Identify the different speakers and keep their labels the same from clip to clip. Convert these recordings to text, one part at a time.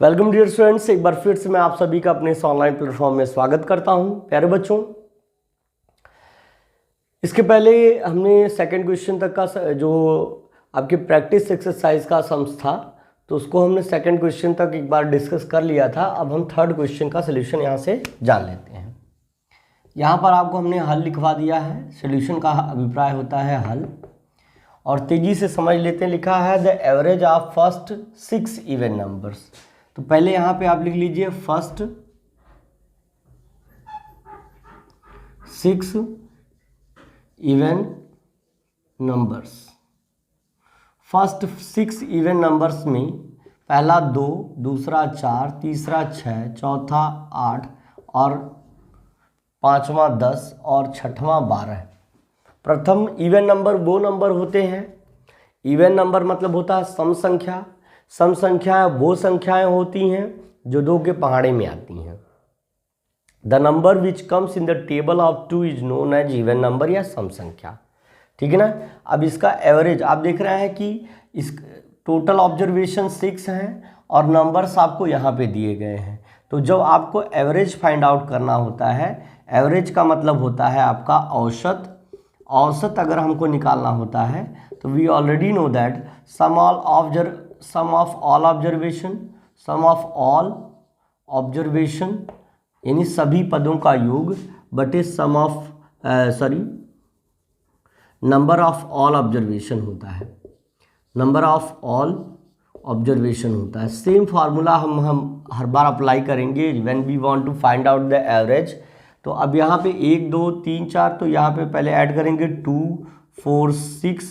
Speaker 1: Welcome dear students, एक बार फिर से मैं आप सभी का अपने इस ऑनलाइन प्लेटफॉर्म में स्वागत करता हूं। प्यारे बच्चों, इसके पहले हमने सेकंड क्वेश्चन तक का जो आपके प्रैक्टिस एक्सरसाइज का सम्स था, तो उसको हमने सेकंड क्वेश्चन तक एक बार डिस्कस कर लिया था। अब हम थर्ड क्वेश्चन का सोल्यूशन यहाँ से जान लेते हैं। यहाँ पर आपको हमने हल लिखवा दिया है। सोल्यूशन का अभिप्राय होता है हल, और तेजी से समझ लेते हैं। लिखा है the average of first 6 even numbers. तो पहले यहाँ पे आप लिख लीजिए first 6 even numbers. First 6 even numbers में पहला 2, दूसरा 4, तीसरा 6, चौथा 8 और पांचवा 10 और छठवां 12। प्रथम इवन नंबर वो नंबर होते हैं, इवन नंबर मतलब होता है सम संख्या। सम संख्याएं वो संख्याएं होती हैं जो 2 के पहाड़े में आती हैं। The number which comes in the table of 2 is known as even number या सम संख्या। ठीक है ना। अब इसका एवरेज आप देख रहे हैं कि इस टोटल ऑब्जर्वेशन 6 हैं और नंबर्स आपको यहाँ पे दिए गए हैं। तो जब आपको एवरेज फाइंड आउट करना होता है, एवरेज का मतलब होता है आपका औसत। औसत अगर हमको निकालना होता है तो we already know that sum of all observation यानी सभी पदों का योग बटे sum of number of all observation होता है। नंबर ऑफ ऑल ऑब्जर्वेशन होता है। सेम फार्मूला हम हर बार अप्लाई करेंगे when we want to find out the average. तो अब यहाँ पे 1 2 3 4, तो यहाँ पे पहले ऐड करेंगे 2 4 6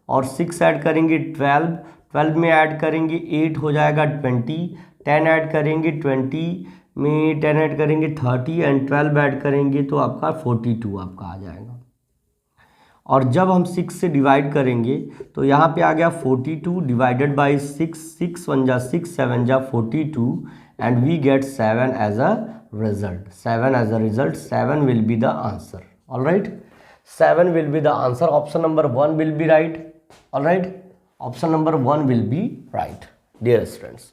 Speaker 1: और 6 ऐड करेंगे 12 में ऐड करेंगे 8 हो जाएगा 20, 10 ऐड करेंगे 20 में 10 ऐड करेंगे 30 एंड 12 ऐड करेंगे तो आपका 42 आपका आ जाएगा। और जब हम 6 से डिवाइड करेंगे तो यहाँ पे आ गया 42 डिवाइडेड बाई 6, 6 1 जा 6, 7 जा 42 and we get 7 as a result. 7 as a result, 7 will be the answer. All right, 7 will be the answer. Option number 1 will be right. All right, option number 1 will be right, dear students.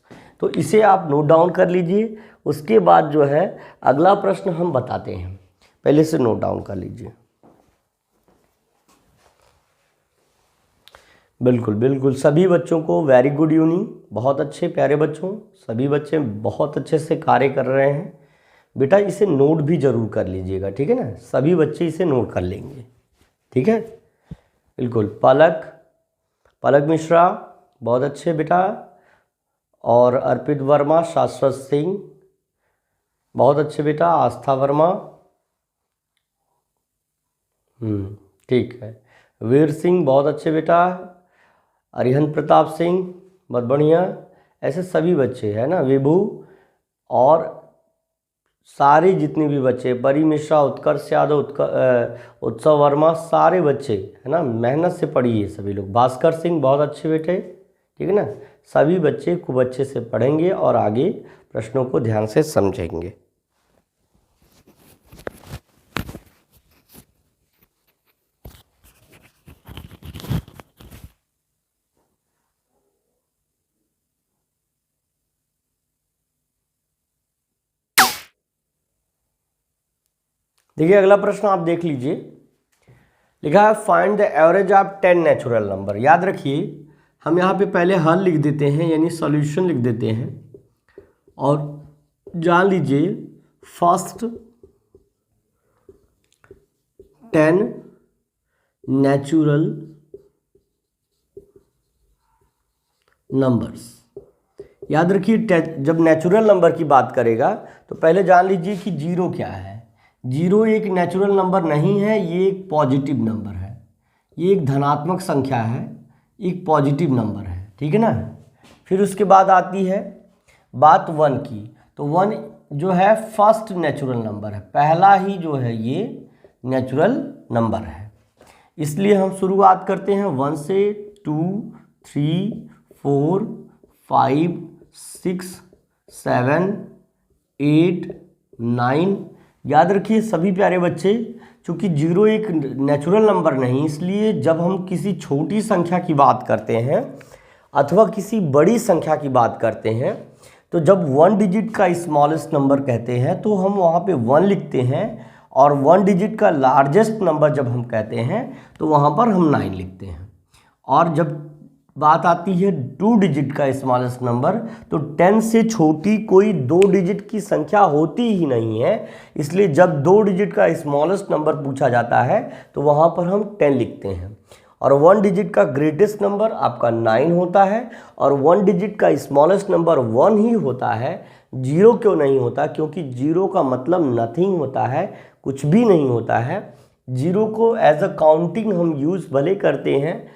Speaker 1: तो इसे आप note down कर लीजिए। उसके बाद जो है अगला प्रश्न हम बताते हैं, पहले से नोट डाउन कर लीजिए। बिल्कुल बिल्कुल, सभी बच्चों को वेरी गुड इवनिंग। बहुत अच्छे प्यारे बच्चों, सभी बच्चे बहुत अच्छे से कार्य कर रहे हैं। बेटा इसे नोट भी जरूर कर लीजिएगा, ठीक है ना। सभी बच्चे इसे नोट कर लेंगे, ठीक है। बिल्कुल, पलक मिश्रा बहुत अच्छे बेटा, और अर्पित वर्मा, शाश्वत सिंह बहुत अच्छे बेटा, आस्था वर्मा ठीक है, वीर सिंह बहुत अच्छे बेटा, अरिहंत प्रताप सिंह बहुत बढ़िया। ऐसे सभी बच्चे है ना, विभू और सारे जितने भी बच्चे, परी मिश्रा, उत्कर्ष यादव, उत्सव वर्मा, सारे बच्चे है ना, मेहनत से पढ़िए सभी लोग। भास्कर सिंह बहुत अच्छे बेटे, ठीक है ना। सभी बच्चे खूब अच्छे से पढ़ेंगे और आगे प्रश्नों को ध्यान से समझेंगे। देखिए अगला प्रश्न आप देख लीजिए। लिखा है find the average of 10 natural number. याद रखिए हम यहाँ पे पहले हल लिख देते हैं, यानी सॉल्यूशन लिख देते हैं, और जान लीजिए फर्स्ट 10 नेचुरल नंबर्स। याद रखिए जब नेचुरल नंबर की बात करेगा तो पहले जान लीजिए कि जीरो क्या है। जीरो एक नेचुरल नंबर नहीं है, ये एक पॉजिटिव नंबर है, ये एक धनात्मक संख्या है, एक पॉजिटिव नंबर है, ठीक है ना। फिर उसके बाद आती है बात 1 की। तो 1 जो है फर्स्ट नेचुरल नंबर है, पहला ही जो है ये नेचुरल नंबर है। इसलिए हम शुरुआत करते हैं 1 से 2 3 4 5 6 7 8 9। याद रखिए सभी प्यारे बच्चे, चूँकि जीरो एक नेचुरल नंबर नहीं, इसलिए जब हम किसी छोटी संख्या की बात करते हैं अथवा किसी बड़ी संख्या की बात करते हैं तो जब 1 डिजिट का स्मॉलेस्ट नंबर कहते हैं तो हम वहाँ पे 1 लिखते हैं, और 1 डिजिट का लार्जेस्ट नंबर जब हम कहते हैं तो वहाँ पर हम 9 लिखते हैं। और जब बात आती है 2 डिजिट का स्मॉलेस्ट नंबर, तो 10 से छोटी कोई 2 डिजिट की संख्या होती ही नहीं है, इसलिए जब 2 डिजिट का स्मॉलेस्ट नंबर पूछा जाता है तो वहाँ पर हम 10 लिखते हैं। और 1 डिजिट का ग्रेटेस्ट नंबर आपका 9 होता है, और 1 डिजिट का स्मॉलेस्ट नंबर 1 ही होता है। 0 क्यों नहीं होता? क्योंकि 0 का मतलब नथिंग होता है, कुछ भी नहीं होता है। 0 को एज अ काउंटिंग हम यूज़ भले करते हैं,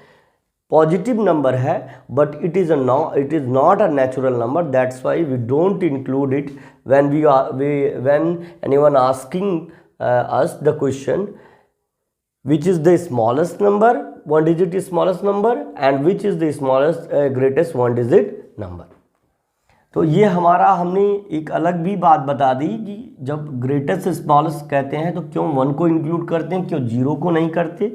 Speaker 1: पॉजिटिव नंबर है, but it is not a natural number, that's why we don't include it when anyone asking us the question which is the smallest number, 1 digit is smallest number, and which is the smallest greatest 1 digit number। तो ये हमारा हमने एक अलग भी बात बता दी कि जब ग्रेटेस्ट स्मॉलेस्ट कहते हैं तो क्यों 1 को इंक्लूड करते हैं, क्यों 0 को नहीं करते,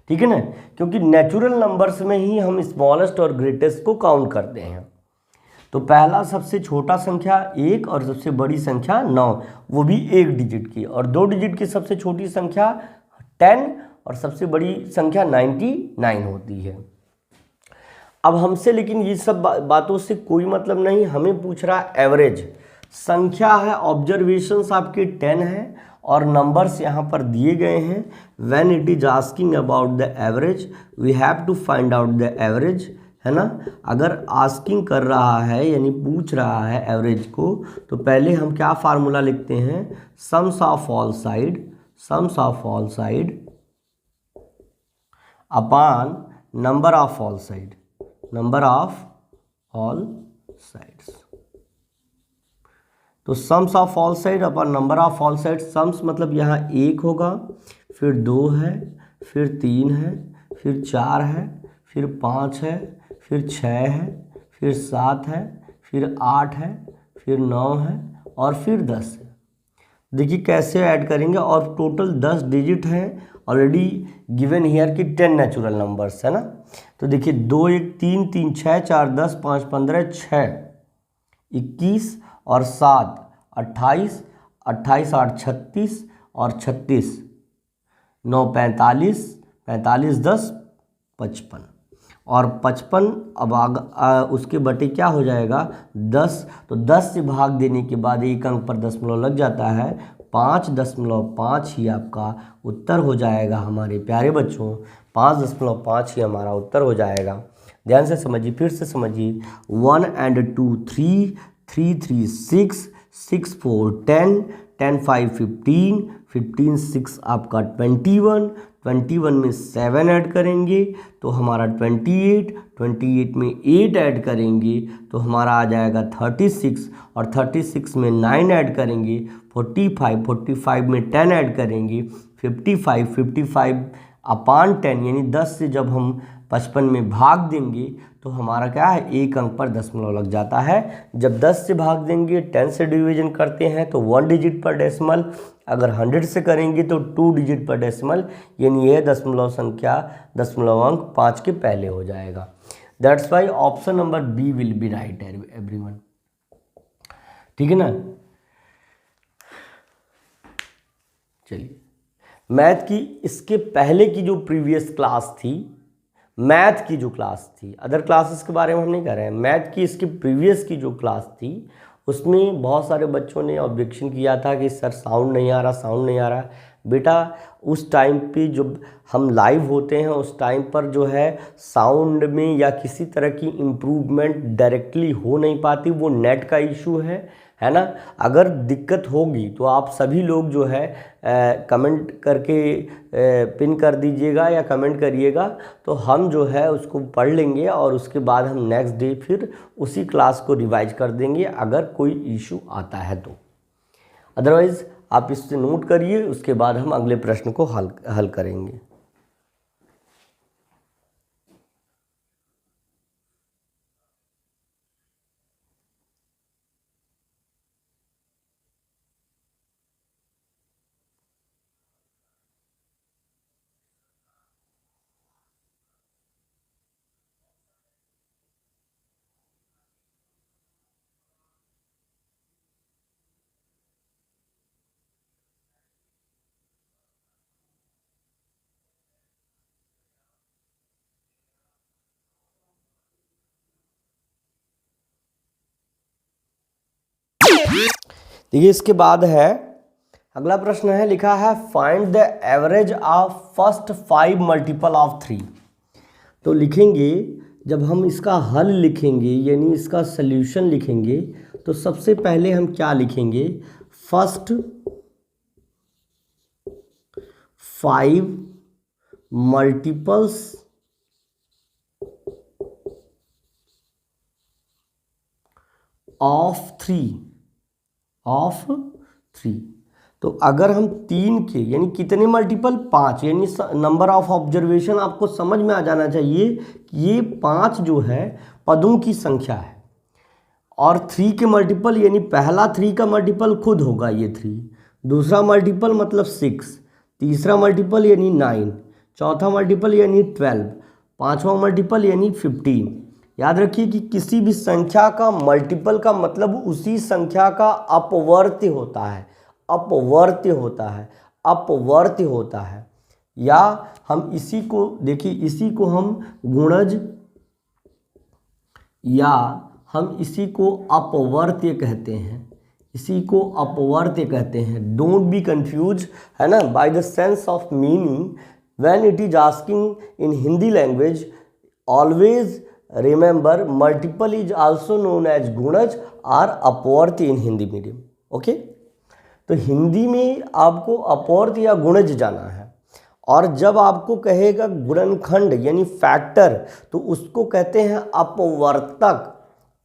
Speaker 1: ठीक है ना? क्योंकि नेचुरल नंबर्स में ही हम स्मॉलेस्ट और ग्रेटेस्ट को काउंट करते हैं। तो पहला सबसे छोटा संख्या 1 और सबसे बड़ी संख्या 9, वो भी 1 डिजिट की, और 2 डिजिट की सबसे छोटी संख्या 10 और सबसे बड़ी संख्या 99 होती है। अब हमसे लेकिन ये सब बातों से कोई मतलब नहीं, हमें पूछ रहा है एवरेज संख्या है, ऑब्जर्वेशंस आपके 10 हैं और नंबर्स यहाँ पर दिए गए हैं। When it is asking about the average we have to find out the average, है ना? अगर आस्किंग कर रहा है यानी पूछ रहा है एवरेज को, तो पहले हम क्या फार्मूला लिखते हैं? Sums of all side upon number of all sides. तो sums of all side upon number of all side, sums मतलब यहाँ 1 होगा, फिर 2 है, फिर 3 है, फिर 4 है, फिर 5 है, फिर 6 है, फिर 7 है, फिर 8 है, फिर 9 है और फिर 10 है। देखिए कैसे ऐड करेंगे, और टोटल 10 डिजिट है ऑलरेडी गिवन हियर की 10 नेचुरल नंबर्स, है ना? तो देखिए 2 1 3 3 6 4 10 5 15 6 21 और 7 28 28 8 36 और 36 9 45 45 10 55 और 55। अब उसके बटे क्या हो जाएगा? 10। तो 10 से भाग देने के बाद एक अंक पर दशमलव लग जाता है, 5.5 ही आपका उत्तर हो जाएगा हमारे प्यारे बच्चों, 5.5 ही हमारा उत्तर हो जाएगा। ध्यान से समझिए, फिर से समझिए। 1 and 2 3 3 3 6 6 4 10 10 5 15 15 6 आपका 21 21 में 7 ऐड करेंगे तो हमारा 28 28 में 8 ऐड करेंगे तो हमारा आ जाएगा 36 और 36 में 9 ऐड करेंगे 45 45 में 10 ऐड करेंगे 55 55 अपान 10 यानी 10 से जब हम 55 में भाग देंगे तो हमारा क्या है, एक अंक पर दशमलव लग जाता है। जब 10 से भाग देंगे, 10 से डिवीजन करते हैं तो 1 डिजिट पर डेसिमल, अगर 100 से करेंगे तो 2 डिजिट पर डेसिमल, यानी यह दशमलव संख्या दशमलव अंक 5 के पहले हो जाएगा। That's why option number B will be right everyone. ठीक है ना? चलिए, मैथ की इसके पहले की जो प्रीवियस क्लास थी, मैथ की जो क्लास थी, अदर क्लासेस के बारे में हम नहीं कर रहे हैं, मैथ की इसकी प्रीवियस की जो क्लास थी उसमें बहुत सारे बच्चों ने ऑब्जेक्शन किया था कि सर साउंड नहीं आ रहा। बेटा उस टाइम पे जब हम लाइव होते हैं उस टाइम पर जो है साउंड में या किसी तरह की इम्प्रूवमेंट डायरेक्टली हो नहीं पाती, वो नेट का इशू है ना। अगर दिक्कत होगी तो आप सभी लोग जो है कमेंट करके पिन कर दीजिएगा या कमेंट करिएगा, तो हम जो है उसको पढ़ लेंगे और उसके बाद हम नेक्स्ट डे फिर उसी क्लास को रिवाइज कर देंगे अगर कोई इशू आता है तो। अदरवाइज़ आप इससे नोट करिए, उसके बाद हम अगले प्रश्न को हल करेंगे। देखिए इसके बाद है अगला प्रश्न है, लिखा है find the average of first 5 multiple of 3। तो लिखेंगे, जब हम इसका हल लिखेंगे यानी इसका सल्यूशन लिखेंगे तो सबसे पहले हम क्या लिखेंगे, फर्स्ट 5 मल्टीपल्स ऑफ 3। तो अगर हम 3 के यानी कितने मल्टीपल, 5, यानी नंबर ऑफ ऑब्जर्वेशन आपको समझ में आ जाना चाहिए कि ये 5 जो है पदों की संख्या है, और 3 के मल्टीपल यानी पहला 3 का मल्टीपल खुद होगा ये 3, दूसरा मल्टीपल मतलब 6, तीसरा मल्टीपल यानी 9, चौथा मल्टीपल यानी 12, पांचवा मल्टीपल यानी 15। याद रखिए कि किसी भी संख्या का मल्टीपल का मतलब उसी संख्या का अपवर्त्य होता है, अपवर्त्य होता है। या हम इसी को देखिए, इसी को हम गुणज या हम इसी को अपवर्त्य कहते हैं, डोंट बी कंफ्यूज, है ना, by the sense of meaning when it is asking in Hindi language, always remember multiple is also known as गुणज और अपवर्त्य इन हिंदी मीडियम। ओके, तो हिंदी में आपको अपवर्त्य या गुणज जाना है, और जब आपको कहेगा गुणनखंड यानी फैक्टर तो उसको कहते हैं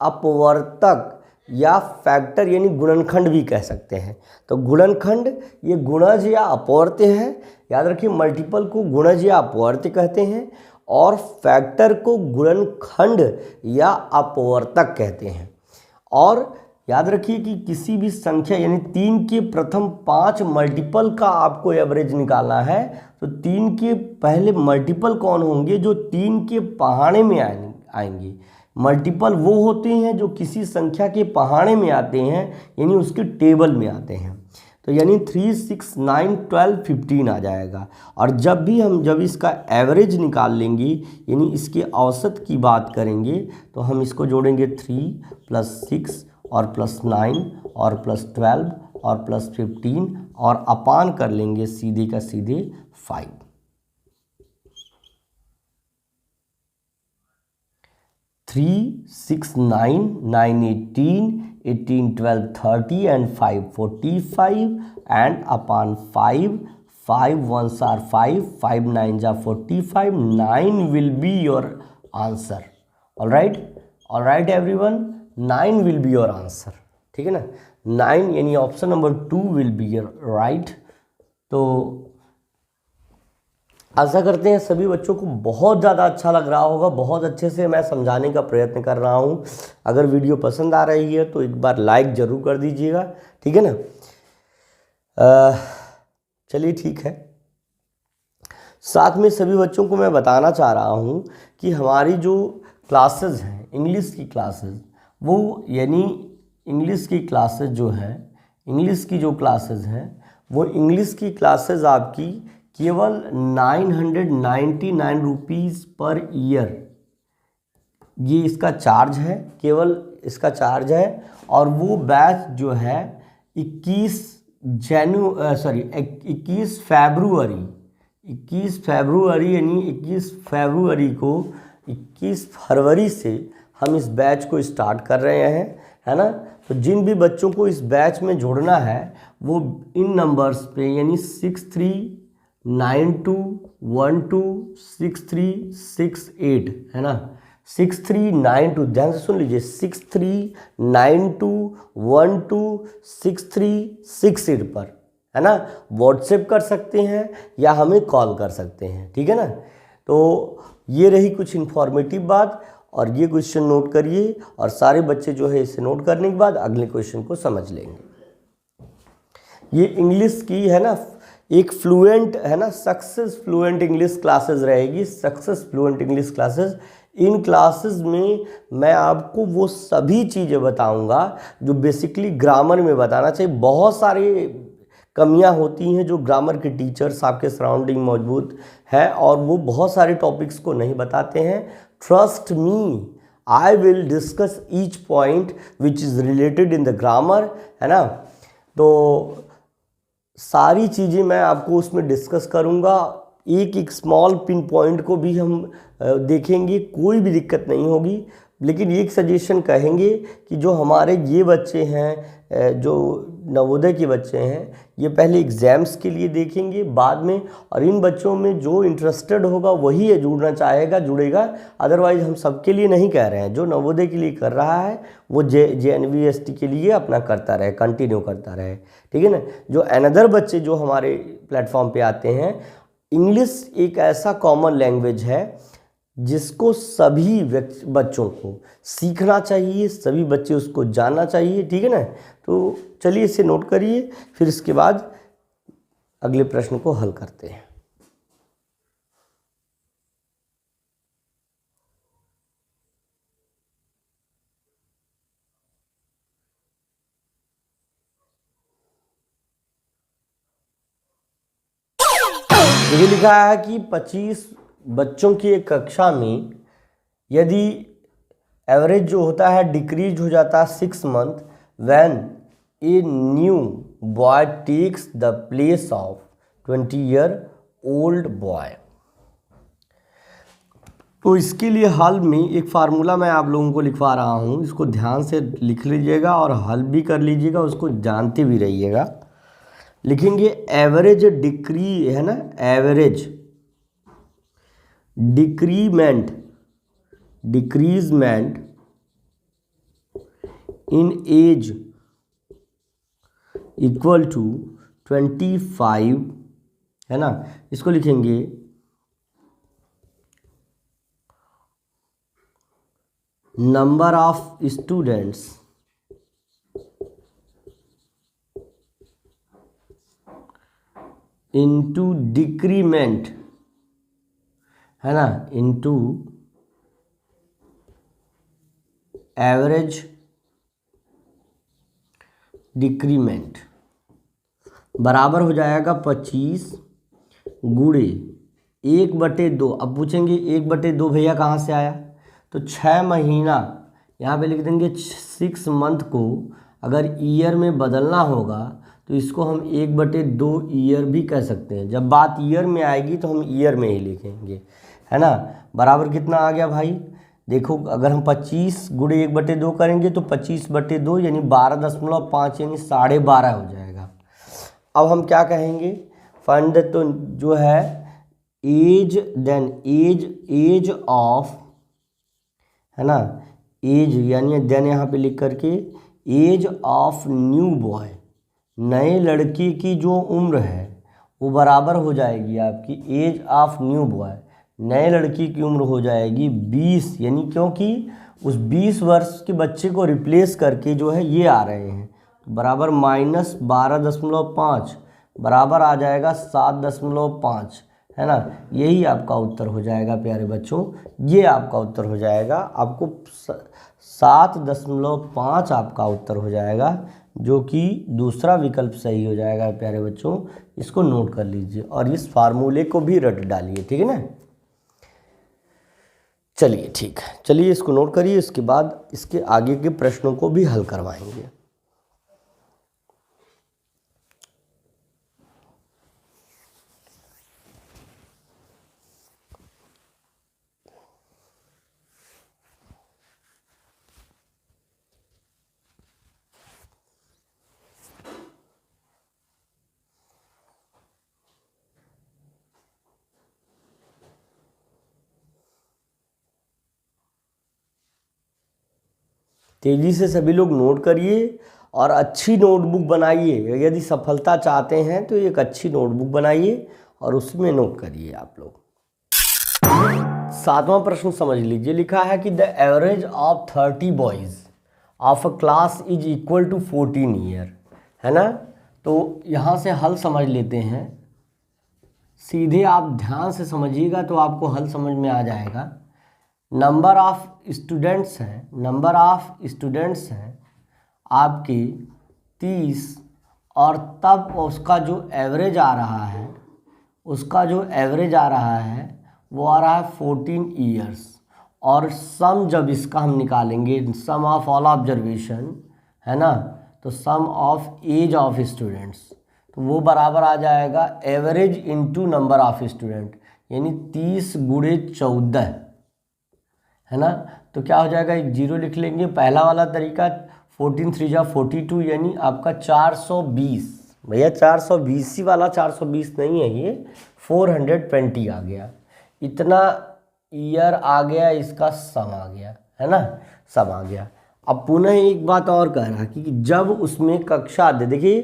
Speaker 1: अपवर्तक या फैक्टर यानी गुणनखंड भी कह सकते हैं। तो गुणनखंड ये गुणज या अपवर्त्य है, याद रखिए मल्टीपल को गुणज या अपवर्त्य कहते हैं और फैक्टर को गुणनखंड या अपवर्तक कहते हैं। और याद रखिए कि किसी भी संख्या यानी 3 के प्रथम 5 मल्टीपल का आपको एवरेज निकालना है, तो 3 के पहले मल्टीपल कौन होंगे, जो 3 के पहाड़े में आएंगे। मल्टीपल वो होते हैं जो किसी संख्या के पहाड़े में आते हैं, यानी उसके टेबल में आते हैं। तो यानी 3, 6, 9, 12, 15 आ जाएगा। और जब इसका एवरेज निकाल लेंगे यानी इसके औसत की बात करेंगे, तो हम इसको जोड़ेंगे 3 + 6 और +9 और +12 और +15 और अपान कर लेंगे सीधे का सीधे 5। 3, 6, 9, 9, 18, 18, 12, 30 and 5, 45 and upon 5, 5 ones are 5, 5 nines are 45, 9 will be your answer. All right everyone, 9 will be your answer, ठीक है ना। 9 यानी option number 2 will be your right। तो आशा करते हैं सभी बच्चों को बहुत ज़्यादा अच्छा लग रहा होगा, बहुत अच्छे से मैं समझाने का प्रयत्न कर रहा हूँ। अगर वीडियो पसंद आ रही है तो एक बार लाइक ज़रूर कर दीजिएगा, ठीक है ना। चलिए ठीक है, साथ में सभी बच्चों को मैं बताना चाह रहा हूँ कि हमारी जो क्लासेस हैं इंग्लिश की क्लासेस, वो यानी इंग्लिश की क्लासेस जो हैं, इंग्लिश की जो क्लासेस हैं वो इंग्लिश की क्लासेस आपकी केवल 999 रुपीज़ पर ईयर, ये इसका चार्ज है, केवल इसका चार्ज है। और वो बैच जो है 21 फरवरी यानी 21 फरवरी से हम इस बैच को स्टार्ट कर रहे हैं, है ना। तो जिन भी बच्चों को इस बैच में जोड़ना है वो इन नंबर्स पे यानी 6392126368 है ना, 6392, ध्यान से सुन लीजिए, 6392126368 पर, है ना, व्हाट्सएप कर सकते हैं या हमें कॉल कर सकते हैं, ठीक है ना। तो ये रही कुछ इन्फॉर्मेटिव बात, और ये क्वेश्चन नोट करिए, और सारे बच्चे जो है इसे नोट करने के बाद अगले क्वेश्चन को समझ लेंगे। ये इंग्लिश की है ना एक फ्लुएंट, है ना, सक्सेस फ्लुएंट इंग्लिश क्लासेस रहेगी, सक्सेस फ्लुएंट इंग्लिश क्लासेस। इन क्लासेस में मैं आपको वो सभी चीज़ें बताऊंगा जो बेसिकली ग्रामर में बताना चाहिए। बहुत सारे कमियां होती हैं जो ग्रामर के टीचर्स आपके सराउंडिंग मौजूद है और वो बहुत सारे टॉपिक्स को नहीं बताते हैं। Trust me, I will discuss each point which is related in the grammar, है ना। तो सारी चीज़ें मैं आपको उसमें डिस्कस करूँगा, एक एक स्मॉल पिन पॉइंट को भी हम देखेंगे, कोई भी दिक्कत नहीं होगी। लेकिन एक सजेशन कहेंगे कि जो हमारे ये बच्चे हैं, जो नवोदय के बच्चे हैं, ये पहले एग्ज़ाम्स के लिए देखेंगे बाद में, और इन बच्चों में जो इंटरेस्टेड होगा वही जुड़ना चाहेगा जुड़ेगा, अदरवाइज़ हम सबके लिए नहीं कह रहे हैं। जो नवोदय के लिए कर रहा है वो JNVST के लिए अपना करता रहे, कंटिन्यू करता रहे, ठीक है ना। जो अनदर बच्चे जो हमारे प्लेटफॉर्म पे आते हैं, इंग्लिश एक ऐसा कॉमन लैंग्वेज है जिसको सभी बच्चों को सीखना चाहिए, सभी बच्चे उसको जानना चाहिए, ठीक है ना। तो चलिए इसे नोट करिए, फिर इसके बाद अगले प्रश्न को हल करते हैं। ये लिखा है कि 25 बच्चों की एक कक्षा में यदि एवरेज जो होता है डिक्रीज हो जाता है 6 month when a new boy takes the place of 20-year-old boy. तो इसके लिए हल में एक फार्मूला मैं आप लोगों को लिखवा रहा हूँ, इसको ध्यान से लिख लीजिएगा और हल भी कर लीजिएगा, उसको जानते भी रहिएगा। लिखेंगे एवरेज डिक्री है ना, average decrement in age equal to 25 है ना। इसको लिखेंगे number of students into decrement है ना, इनटू एवरेज डिक्रीमेंट बराबर हो जाएगा 25 गुणे 1/2। अब पूछेंगे 1/2 भैया कहाँ से आया, तो 6 महीना यहाँ पे लिख देंगे। 6 मंथ को अगर ईयर में बदलना होगा तो इसको हम 1/2 ईयर भी कह सकते हैं। जब बात ईयर में आएगी तो हम ईयर में ही लिखेंगे, है ना। बराबर कितना आ गया भाई, देखो अगर हम 25 गुणे 1/2 करेंगे तो 25/2 यानी 12.5 यानी 12.5 हो जाएगा। अब हम क्या कहेंगे, फाइंड द, तो जो है एज, देन एज ऑफ है ना, एज यानी देन यहाँ पे लिख करके एज ऑफ न्यू बॉय, नए लड़के की जो उम्र है वो बराबर हो जाएगी आपकी एज ऑफ न्यू बॉय, नए लड़की की उम्र हो जाएगी 20, यानी क्योंकि उस 20 वर्ष के बच्चे को रिप्लेस करके जो है ये आ रहे हैं, तो बराबर -12.5 बराबर आ जाएगा 7.5, है ना। यही आपका उत्तर हो जाएगा प्यारे बच्चों, ये आपका उत्तर हो जाएगा। आपको 7.5 आपका उत्तर हो जाएगा, जो कि दूसरा विकल्प सही हो जाएगा प्यारे बच्चों। इसको नोट कर लीजिए और इस फार्मूले को भी रट डालिए, ठीक है ना। चलिए ठीक है, चलिए इसको नोट करिए, इसके बाद इसके आगे के प्रश्नों को भी हल करवाएंगे। तेज़ी से सभी लोग नोट करिए और अच्छी नोटबुक बनाइए। यदि सफलता चाहते हैं तो एक अच्छी नोटबुक बनाइए और उसमें नोट करिए आप लोग। 7वां प्रश्न समझ लीजिए, लिखा है कि the average of 30 boys of a class is equal to 14 year, है ना। तो यहाँ से हल समझ लेते हैं, सीधे आप ध्यान से समझिएगा तो आपको हल समझ में आ जाएगा। नंबर ऑफ स्टूडेंट्स हैं आपके 30, और तब उसका जो एवरेज आ रहा है वो आ रहा है 14 ईयर्स। और सम जब इसका हम निकालेंगे, सम ऑफ ऑल ऑब्जर्वेशन, है ना, तो सम ऑफ एज ऑफ स्टूडेंट्स, तो वो बराबर आ जाएगा average into number of student, यानी 30 गुणे 14, है ना। तो क्या हो जाएगा, एक जीरो लिख लेंगे। पहला वाला तरीका 14 3 जा 42, यानी आपका 420। भैया 420 ही वाला 420 नहीं है, ये 420 आ गया। इतना ईयर आ गया, इसका सम आ गया, है ना, सम आ गया। अब पुनः एक बात और कह रहा कि जब उसमें कक्षा दे, देखिए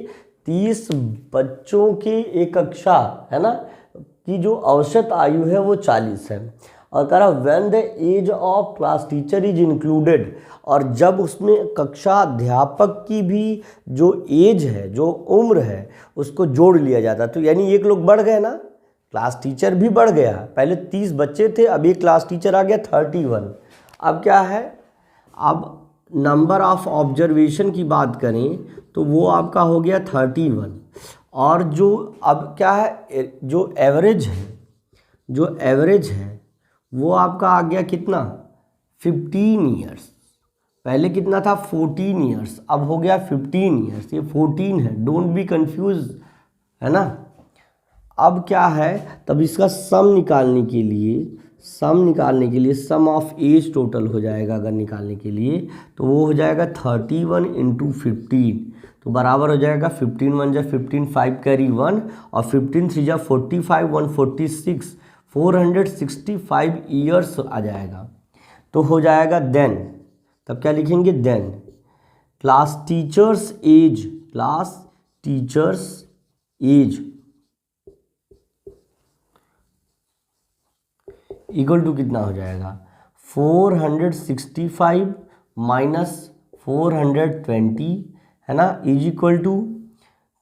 Speaker 1: 30 बच्चों की एक कक्षा, है ना, की जो औसत आयु है वो 40 है। और कह रहा when the age of class teacher is included, और जब उसमें कक्षा अध्यापक की भी जो एज है, जो उम्र है, उसको जोड़ लिया जाता, तो यानी एक लोग बढ़ गए ना, क्लास टीचर भी बढ़ गया। पहले 30 बच्चे थे, अब एक क्लास टीचर आ गया 31। अब क्या है, अब नंबर ऑफ ऑब्जर्वेशन की बात करें तो वो आपका हो गया 31। और जो अब क्या है, जो एवरेज है, जो एवरेज है वो आपका आ गया कितना, 15 ईयर्स। पहले कितना था, 14 ईयर्स, अब हो गया 15 ईयर्स। ये 14 है, डोंट बी कंफ्यूज, है ना। अब क्या है, तब इसका सम निकालने के लिए, सम ऑफ एज टोटल हो जाएगा अगर निकालने के लिए, तो वो हो जाएगा 31 इंटू 15, तो बराबर हो जाएगा 15 1 जा 15, 5 कैरी 1, और 15 3 जा 45, 146, 465 ईयर्स आ जाएगा। तो हो जाएगा देन, तब क्या लिखेंगे, then class teacher's age equal to कितना हो जाएगा, 465 माइनस 420, है ना, इज इक्वल टू,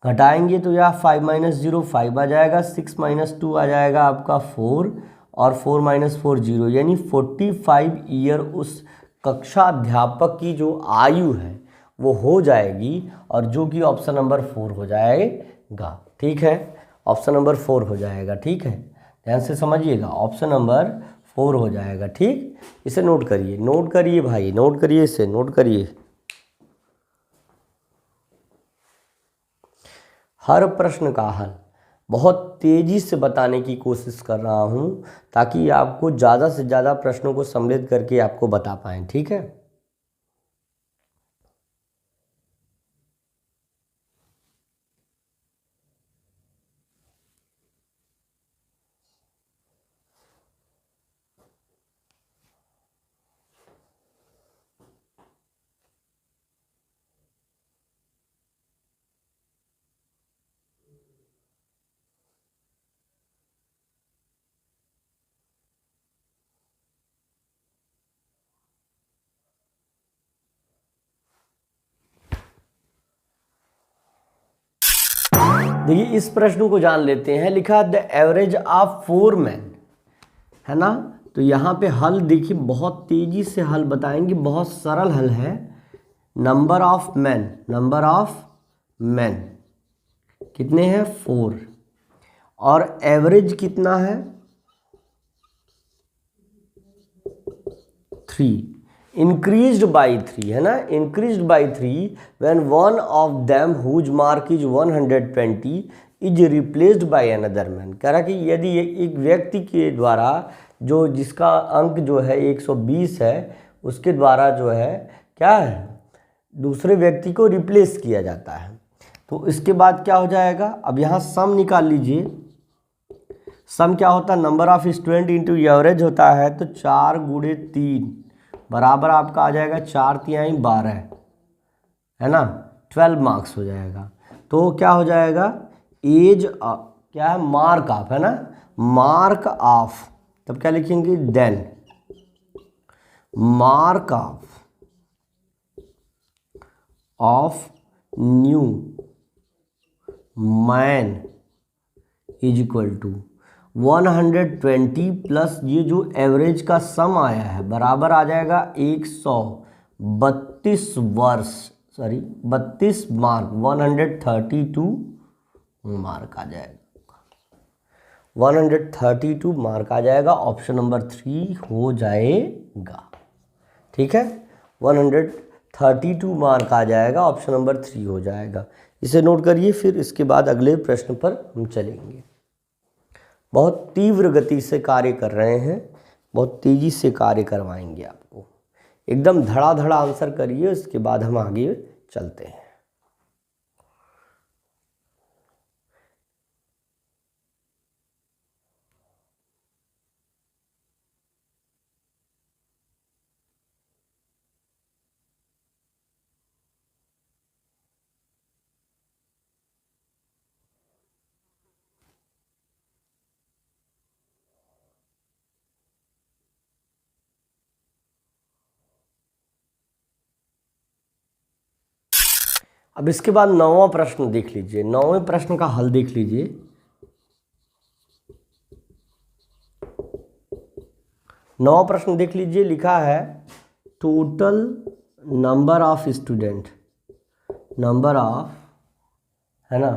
Speaker 1: घटाएंगे तो यह 5 माइनस 0 5 आ जाएगा, 6 माइनस 2 आ जाएगा आपका 4, और 4 माइनस 4 0, यानी 45 ईयर उस कक्षा अध्यापक की जो आयु है वो हो जाएगी, और जो कि ऑप्शन नंबर 4 हो जाएगा। ठीक है, ऑप्शन नंबर 4 हो जाएगा। ठीक है, ध्यान से समझिएगा, ऑप्शन नंबर 4 हो जाएगा। ठीक, इसे नोट करिए, नोट करिए भाई, नोट करिए, इसे नोट करिए। हर प्रश्न का हल बहुत तेज़ी से बताने की कोशिश कर रहा हूँ, ताकि आपको ज़्यादा से ज़्यादा प्रश्नों को सम्मिलित करके आपको बता पाएँ। ठीक है, देखिए इस प्रश्न को जान लेते हैं। लिखा द एवरेज ऑफ 4 मैन, है ना। तो यहाँ पे हल देखिए, बहुत तेजी से हल बताएंगे, बहुत सरल हल है। नंबर ऑफ मैन कितने हैं, 4, और एवरेज कितना है, 3, इंक्रीज्ड बाई 3, है ना, increased by 3 when one of them whose mark is 120 is replaced by another man. कह रहा कि यदि एक व्यक्ति के द्वारा जो जिसका अंक जो है 120 है, उसके द्वारा जो है क्या है, दूसरे व्यक्ति को रिप्लेस किया जाता है, तो इसके बाद क्या हो जाएगा। अब यहाँ सम निकाल लीजिए। सम क्या होता है, number of student into average होता है, तो 4 गुणे 3 बराबर आपका आ जाएगा 4 तिहाई 12, है ना, 12 मार्क्स हो जाएगा। तो क्या हो जाएगा, एज क्या है, मार्क ऑफ, है ना, मार्क ऑफ, तब क्या लिखेंगे, then mark of new man is equal to 120 plus ये जो एवरेज का सम आया है बराबर आ जाएगा 132 वर्ष, सॉरी 32 मार्क, 132 मार्क आ जाएगा, 132 मार्क आ जाएगा। ऑप्शन नंबर 3 हो जाएगा। ठीक है, 32 मार्क आ जाएगा, ऑप्शन नंबर 3 हो जाएगा। इसे नोट करिए, फिर इसके बाद अगले प्रश्न पर हम चलेंगे। बहुत तीव्र गति से कार्य कर रहे हैं, बहुत तेजी से कार्य करवाएंगे आपको, एकदम धड़ाधड़ आंसर करिए, उसके बाद हम आगे चलते हैं। अब इसके बाद 9वां प्रश्न देख लीजिए, 9वें प्रश्न का हल देख लीजिए। 9वां प्रश्न देख लीजिए, लिखा है total number of student, number of, है ना,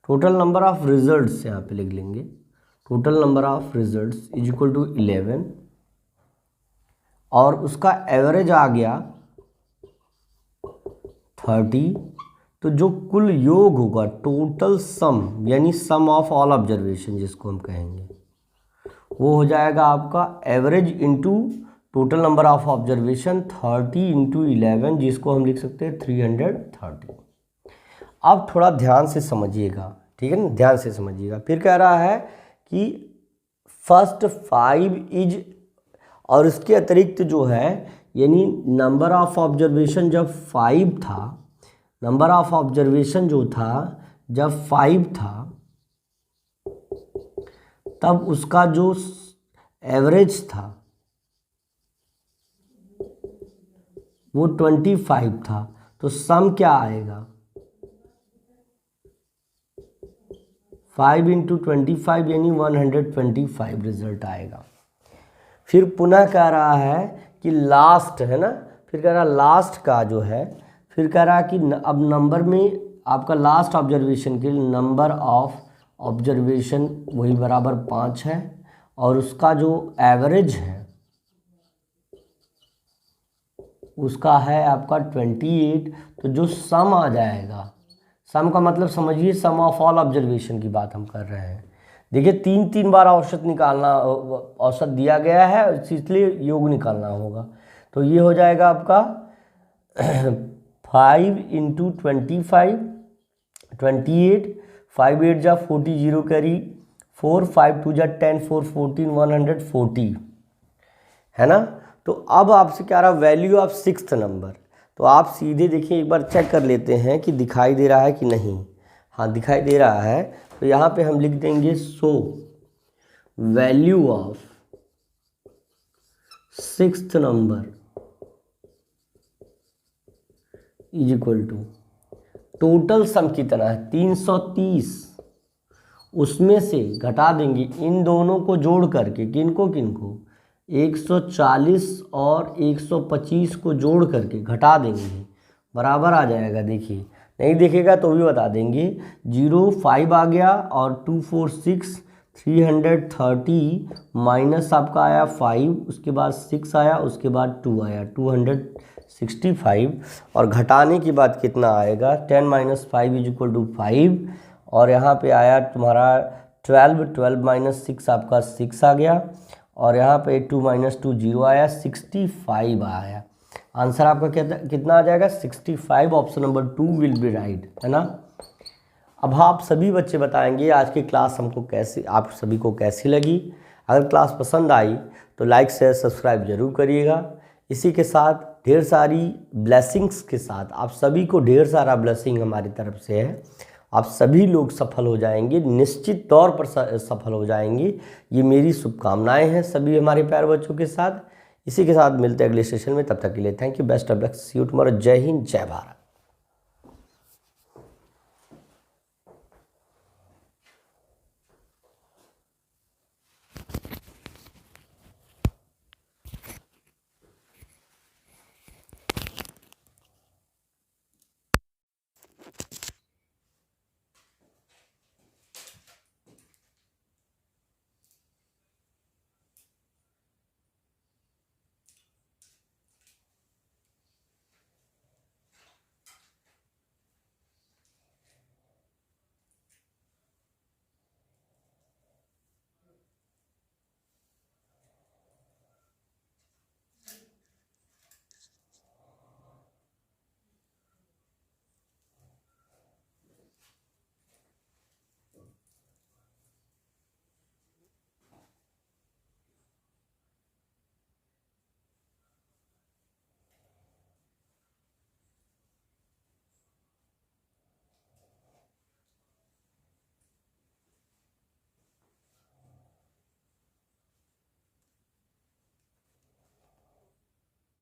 Speaker 1: टोटल नंबर ऑफ रिजल्ट्स यहाँ पे लिख लेंगे, total number of results is equal to 11, और उसका एवरेज आ गया 30। तो जो कुल योग होगा, टोटल सम, यानी सम ऑफ ऑल ऑब्जर्वेशन जिसको हम कहेंगे, वो हो जाएगा आपका average into total number of observation 30 into 11, जिसको हम लिख सकते हैं 330। अब थोड़ा ध्यान से समझिएगा, ठीक है ना, ध्यान से समझिएगा। फिर कह रहा है कि फर्स्ट 5 इज, और इसके अतिरिक्त जो है, यानी नंबर ऑफ ऑब्जर्वेशन जब 5 था, नंबर ऑफ ऑब्जर्वेशन जो था जब 5 था, तब उसका जो एवरेज था वो 25 था। तो सम क्या आएगा, 5 इंटू 25 यानी 125 रिजल्ट आएगा। फिर पुनः कह रहा है कि लास्ट, है ना, फिर कह रहा लास्ट का जो है, फिर कह रहा कि अब नंबर में आपका लास्ट ऑब्जर्वेशन के लिए नंबर ऑफ ऑब्जर्वेशन वही बराबर 5 है, और उसका जो एवरेज है उसका है आपका 28। तो जो सम आ जाएगा, सम का मतलब समझिए सम ऑफ ऑल ऑब्जर्वेशन की बात हम कर रहे हैं। देखिए 3 बार औसत निकालना, औसत दिया गया है, इसलिए योग निकालना होगा। तो ये हो जाएगा आपका 5 इंटू 25, 28, 5 8 जा 40, 0 कैरी 4, 5 2 जा 10, 4 14, 140, है ना। तो अब आपसे क्या रहा, वैल्यू ऑफ 6th नंबर। तो आप सीधे देखिए, एक बार चेक कर लेते हैं कि दिखाई दे रहा है कि नहीं। हाँ, दिखाई दे रहा है। तो यहाँ पे हम लिख देंगे so value of 6th number is equal to, total sum कितना है 330, उसमें से घटा देंगे इन दोनों को जोड़ करके, किनको किनको, 140 और 125 को जोड़ करके घटा देंगे, बराबर आ जाएगा। देखिए नहीं दिखेगा तो भी बता देंगे, 0 5 आ गया और 2 4 6, 330 माइनस आपका आया 5, उसके बाद 6 आया, उसके बाद 2 आया, 265, और घटाने के बाद कितना आएगा, 10 - 5 इज इक्वल टू 5, और यहाँ पे आया तुम्हारा 12 माइनस 6 आपका 6 आ गया, और यहाँ पे 2 - 2 0 आया, 65 आया। आंसर आपका कितना आ जाएगा, 65। Option number 2 will be right, है ना। अब आप सभी बच्चे बताएंगे आज की क्लास हमको कैसी, आप सभी को कैसी लगी। अगर क्लास पसंद आई तो लाइक शेयर सब्सक्राइब जरूर करिएगा। इसी के साथ ढेर सारी ब्लेसिंग्स के साथ आप सभी को ढेर सारा ब्लेसिंग हमारी तरफ से है। आप सभी लोग सफल हो जाएंगे, निश्चित तौर पर सफल हो जाएंगे, ये मेरी शुभकामनाएं हैं सभी हमारे प्यारे बच्चों के साथ। इसी के साथ मिलते हैं अगले सेशन में, तब तक के लिए thank you, best of luck, see you tomorrow. जय हिंद, जय भारत।